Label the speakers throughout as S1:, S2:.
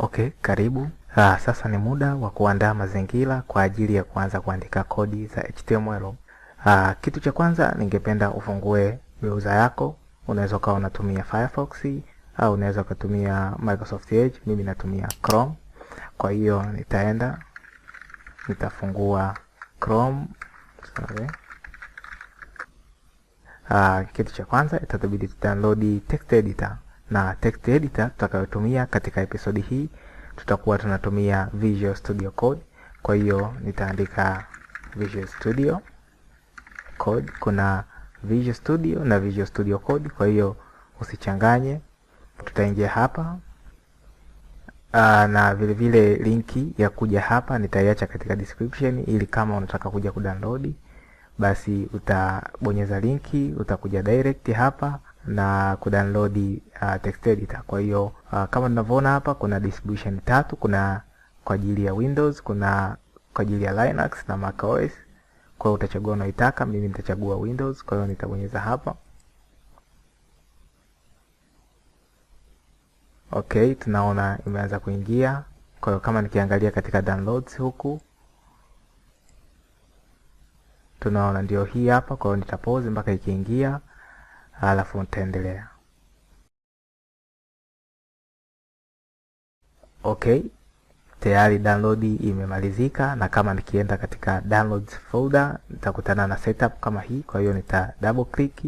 S1: Okay, karibu. Sasa ni muda wa kuandaa mazingira kwa ajili ya kuanza kuandika kodi za HTML. Kitu cha kwanza ningependa ufungue browser yako. Unaweza kuwa unatumia Firefox au unaweza kutumia Microsoft Edge. Mimi natumia Chrome. Kwa hiyo nitafungua Chrome. Kitu cha kwanza itabidi download text editor, na text editor tutakayotumia katika episodi hii tutakuwa tunatumia Visual Studio Code. Kwa hiyo nitaandika Visual Studio Code. Kuna Visual Studio na Visual Studio Code, kwa hiyo usichanganye. Tutaingia hapa na vile vile linki ya kuja hapa nitaiacha katika description, ili kama unataka kuja kudownload basi utabonyeza linki, utakuja direct hapa na kudownload text editor. Kwa hiyo kama tunavyoona hapa kuna distribution 3, kuna kwa ajili ya Windows, kuna kwa ajili ya Linux na macOS. Kwa hiyo utachagua unaitaka. Mimi nitachagua Windows, kwa hiyo nitabonyeza hapa. Okay, tunaona imeanza kuingia. Kwa hiyo kama nikiangalia katika downloads huku tunaona ndio hii hapa. Kwa hiyo nitapause mpaka ikiingia, alafu nitaendelea. Okay, tayari download imemalizika, na kama nikienda katika downloads folder nitakutana na setup kama hii. Kwa hiyo nita double click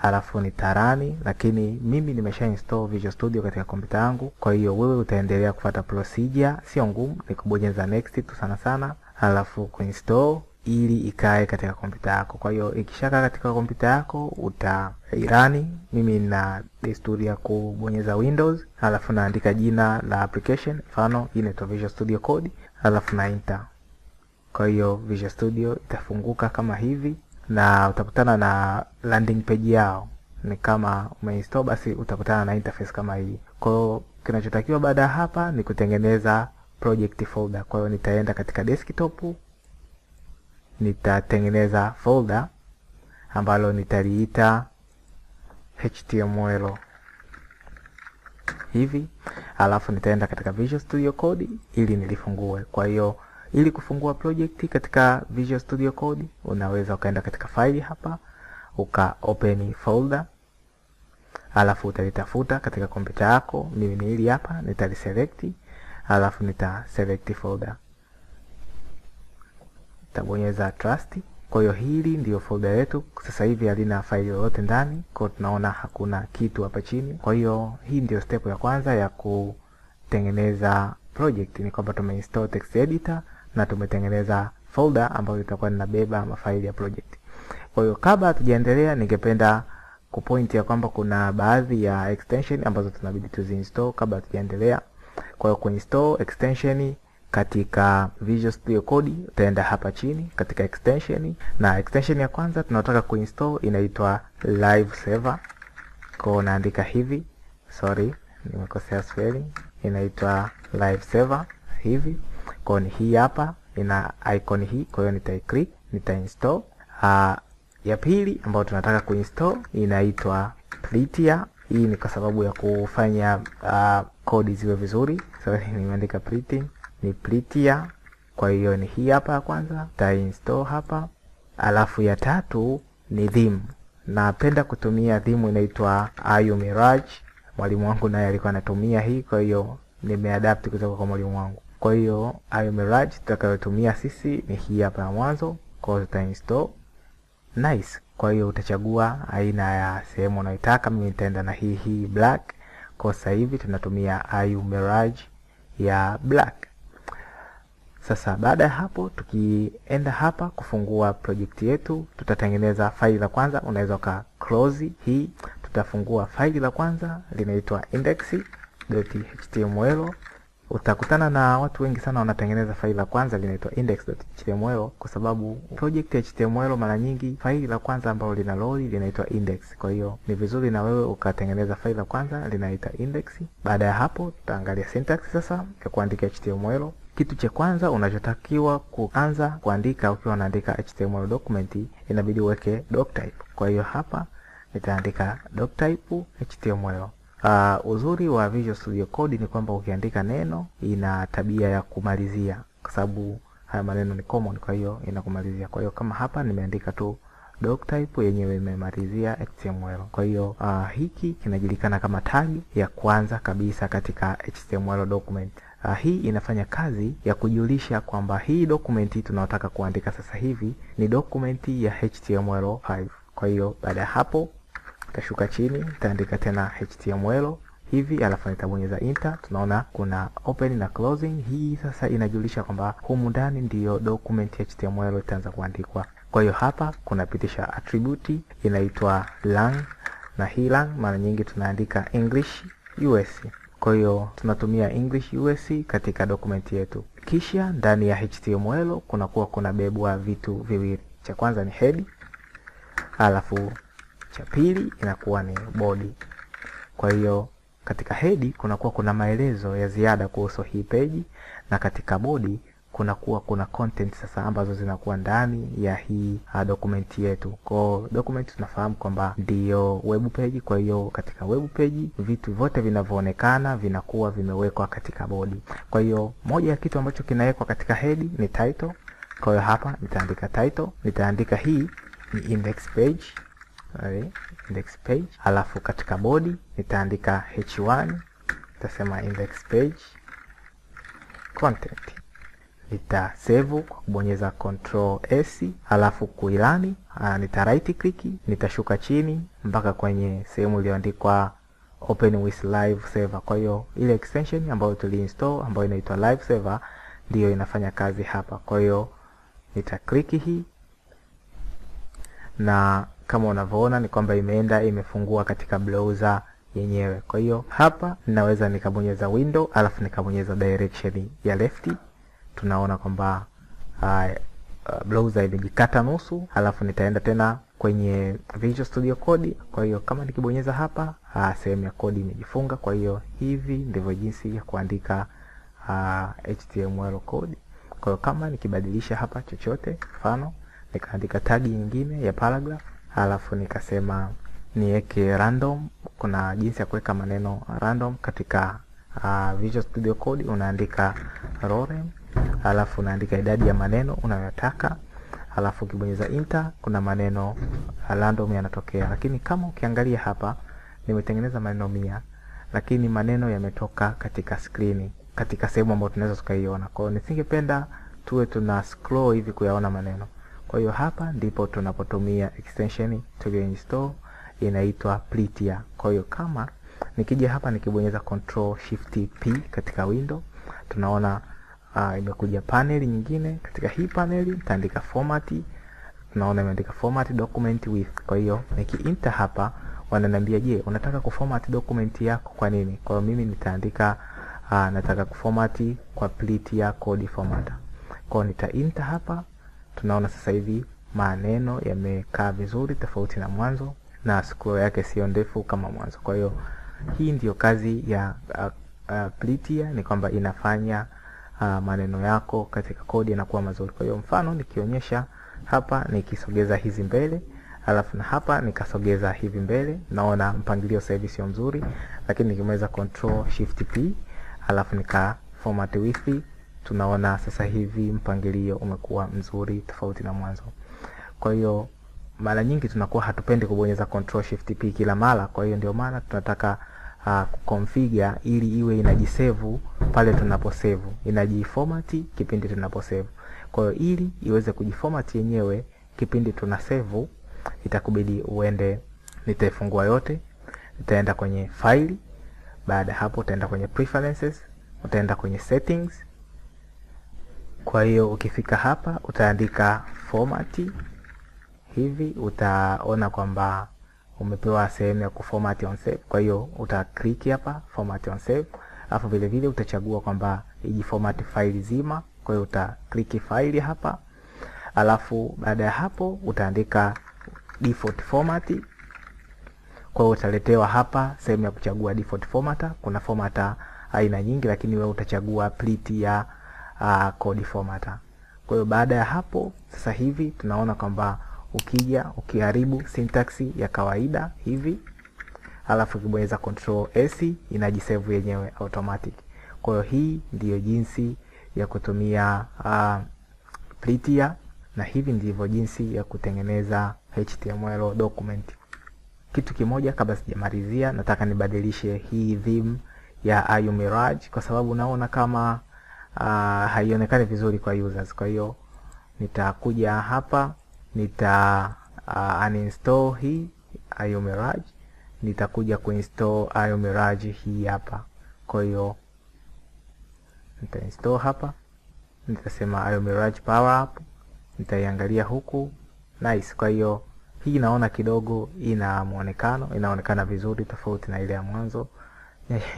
S1: alafu nitarani, lakini mimi nimesha install Visual Studio katika kompyuta yangu. Kwa hiyo wewe utaendelea kufuata procedure, sio ngumu, ni kubonyeza next tu sana, alafu kuinstall ili ikae katika kompyuta yako. Kwa hiyo ikishaka katika kompyuta yako utairani. Mimi na desturi ya kubonyeza Windows, alafu naandika jina la application, mfano hii inaitwa Visual Studio Code, alafu na enter. Kwa hiyo Visual Studio itafunguka kama hivi na utakutana na landing page yao. Ni kama umeinstall basi utakutana na interface kama hii. Kwa hiyo kinachotakiwa baada ya hapa ni kutengeneza project folder. Kwa hiyo nitaenda katika desktop, nitatengeneza folder ambalo nitaliita HTML hivi, alafu nitaenda katika Visual Studio Code ili nilifungue. Kwa hiyo ili kufungua project katika Visual Studio Code unaweza ukaenda katika file hapa, uka open folder, alafu utalitafuta katika kompyuta yako. Mimi ni hili hapa, nitaliselect, alafu nitaselect folder, tabonyeza trust. Kwa hiyo hili ndio folder yetu. Sasa hivi halina faili yoyote ndani, kwa tunaona hakuna kitu hapa chini. Kwa hiyo hii ndio step ya kwanza ya kutengeneza project, ni kwamba tumeinstall text editor na tumetengeneza folder ambayo itakuwa inabeba mafaili ya project. Kwa hiyo kabla hatujaendelea, ningependa kupoint ya kwamba kuna baadhi ya extension ambazo tunabidi tuziinstall kabla hatujaendelea. Kwa hiyo kuinstall extension katika Visual Studio Code utaenda hapa chini katika extension, na extension ya kwanza tunataka kuinstall inaitwa Live Server. Kwa hiyo naandika hivi, sorry nimekosea spelling, inaitwa Live Server hivi. Kwa hiyo hii hapa ina icon hii, kwa hiyo nitaiclick, nitainstall. Ya pili ambayo tunataka kuinstall inaitwa Prettier. Hii ni kwa sababu ya kufanya kodi ziwe vizuri. Sorry nimeandika pretty, ni Prettier. Kwa hiyo ni hii hapa ya kwanza, nitainstall hapa. Alafu ya tatu ni theme. Napenda kutumia theme inaitwa Ayu Mirage. Mwalimu wangu naye alikuwa anatumia hii, kwa hiyo nimeadapt kutoka kwa mwalimu wangu. Kwa hiyo Ayu Mirage tutakayotumia sisi ni hii hapa ya mwanzo. Kwa hiyo tutainstall. Nice. Kwa hiyo utachagua aina ya sehemu unayotaka. Mimi nitaenda na hii black. Kwa sasa hivi tunatumia Ayu Mirage ya black. Sasa baada ya hapo, tukienda hapa kufungua project yetu, tutatengeneza faili la kwanza. Unaweza ka close hii. Tutafungua faili la kwanza linaitwa index.html. Utakutana na watu wengi sana wanatengeneza faili la kwanza linaitwa index.html, kwa sababu project HTML mara nyingi faili la kwanza ambalo lina load linaitwa index. Kwa hiyo ni vizuri na wewe ukatengeneza faili la kwanza linaitwa index. Baada ya hapo tutaangalia syntax sasa ya kuandika HTML. Kitu cha kwanza unachotakiwa kuanza kuandika ukiwa unaandika HTML document, inabidi uweke doc type. Kwa hiyo hapa nitaandika doc type HTML, Uzuri wa Visual Studio Code ni kwamba ukiandika neno ina tabia ya kumalizia, kwa sababu haya maneno ni common, kwa hiyo inakumalizia. Kwa hiyo kama hapa nimeandika tu doc type, yenyewe imemalizia HTML. Kwa hiyo hiki kinajulikana kama tag ya kwanza kabisa katika HTML document. Hii inafanya kazi ya kujulisha kwamba hii dokumenti tunayotaka kuandika sasa hivi ni dokumenti ya HTML5. Kwa hiyo baada ya hapo nitashuka chini, nitaandika tena HTML hivi, alafu nitabonyeza enter. Tunaona kuna open na closing. Hii sasa inajulisha kwamba humu ndani ndiyo document HTML itaanza kuandikwa. Kwa hiyo hapa kunapitisha attribute inaitwa lang, na hii lang mara nyingi tunaandika English US. Kwa hiyo tunatumia English US katika document yetu. Kisha ndani ya HTML kuna bebwa vitu viwili. Cha kwanza ni head, alafu cha pili inakuwa ni body. Kwa hiyo katika head kuna maelezo ya ziada kuhusu hii page, na katika body kuna content sasa ambazo zinakuwa ndani ya hii dokumenti yetu. Kwa document tunafahamu kwamba ndio web page. Kwa hiyo katika web page vitu vyote vinavyoonekana vinakuwa vimewekwa katika body. Kwa hiyo moja ya kitu ambacho kinawekwa katika head ni title. Kwa hiyo hapa nitaandika title, nitaandika hii ni index page. Index page. Alafu katika body nitaandika h1, nitasema index page content. Nita save kwa kubonyeza Control S, alafu kuilani nita right click, nitashuka chini mpaka kwenye sehemu iliyoandikwa open with live server. Kwa hiyo ile extension ambayo tuliinstall ambayo inaitwa live server ndiyo inafanya kazi hapa. Kwa hiyo nita click hii, na kama unavyoona ni kwamba imefungua katika browser yenyewe. Kwa hiyo hapa ninaweza nikabonyeza window, alafu nikabonyeza direction ya left. Tunaona kwamba browser imejikata nusu, alafu nitaenda tena kwenye Visual Studio Code. Kwa hiyo kama nikibonyeza hapa sehemu ya code imejifunga. Kwa hiyo hivi ndivyo jinsi ya kuandika HTML code. Kwa hiyo kama nikibadilisha hapa chochote, mfano nikaandika tag nyingine ya paragraph, alafu nikasema niweke random. Kuna jinsi ya kuweka maneno random katika Visual Studio Code. Unaandika random, alafu unaandika idadi ya maneno unayotaka, alafu ukibonyeza enter kuna maneno random yanatokea. Lakini kama ukiangalia hapa nimetengeneza maneno 100, lakini maneno yametoka katika screen, katika sehemu ambayo tunaweza tukaiona. Kwa hiyo nisingependa tuwe tuna scroll hivi kuyaona maneno. Kwa hiyo hapa ndipo tunapotumia extension tuliyoinstall inaitwa Prettier. Kwa hiyo kama nikija hapa nikibonyeza Control Shift P katika window, tunaona imekuja panel nyingine. Katika hii panel nitaandika format. Tunaona imeandika format document with. Kwa hiyo niki-enter hapa wananiambia, je, unataka kuformat document yako kwa nini? Kwa hiyo mimi nitaandika nataka kuformat kwa Prettier code formatter. Kwa hiyo nita-enter hapa. Tunaona sasa hivi maneno yamekaa vizuri tofauti na mwanzo, na scroll yake sio ndefu kama mwanzo. Kwa hiyo hii ndiyo kazi ya Prettier, ni kwamba inafanya maneno yako katika kodi yanakuwa mazuri. Kwa hiyo mfano nikionyesha hapa, nikisogeza hizi mbele, alafu na hapa nikasogeza hivi mbele, naona mpangilio sasa hivi sio mzuri. Lakini nikimweza Control Shift P alafu nika format with, tunaona sasa hivi mpangilio umekuwa mzuri tofauti na mwanzo. Kwa hiyo mara nyingi tunakuwa hatupendi kubonyeza Control Shift P kila mara. Kwa hiyo ndio maana tunataka kuconfigure ili iwe inajisave pale tunaposave, inajiformat kipindi tunaposave. Kwa hiyo ili iweze kujiformat yenyewe kipindi tunasave, itakubidi uende, nitaifungua yote, nitaenda kwenye file, baada hapo utaenda kwenye preferences, utaenda kwenye settings. Kwa hiyo ukifika hapa utaandika format hivi, utaona kwamba umepewa sehemu ya kuformat on save. Kwa hiyo uta click hapa format on save, alafu vile vile utachagua kwamba ijiformat file zima. Kwa hiyo uta click file hapa, alafu baada ya hapo utaandika default format. Kwa hiyo utaletewa hapa sehemu ya kuchagua default format. Kuna format aina nyingi, lakini wewe utachagua Prettier code formatter. Kwa hiyo baada ya hapo sasa hivi tunaona kwamba ukija ukiharibu syntax ya kawaida hivi, alafu ukibonyeza Control S inajisave yenyewe automatic. Kwa hiyo hii ndiyo jinsi ya kutumia Prettier, na hivi ndivyo jinsi ya kutengeneza HTML document. Kitu kimoja kabla sijamalizia, nataka nibadilishe hii theme ya Ayu Mirage kwa sababu naona kama haionekani vizuri kwa users. Kwa hiyo nitakuja hapa, uninstall hii Ayu Mirage, nitakuja kuinstall Ayu Mirage hii hapa. Kwa hiyo nitainstall hapa, nitasema Ayu Mirage power up, nitaiangalia huku. Nice. Kwa hiyo hii naona kidogo inaonekana vizuri tofauti na ile ya mwanzo.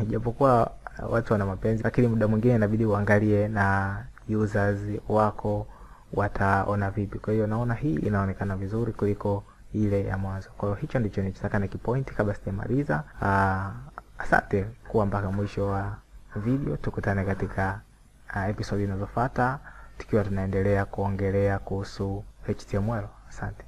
S1: Japokuwa watu wana mapenzi, lakini muda mwingine inabidi uangalie na users wako wataona vipi. Kwa hiyo naona hii inaonekana vizuri kuliko ile ya mwanzo. Kwa hiyo hicho ndicho nilichotaka nikipoint kabla sijamaliza. Asante kuwa mpaka mwisho wa video. Tukutane katika episode inazofuata tukiwa tunaendelea kuongelea kuhusu HTML. Asante.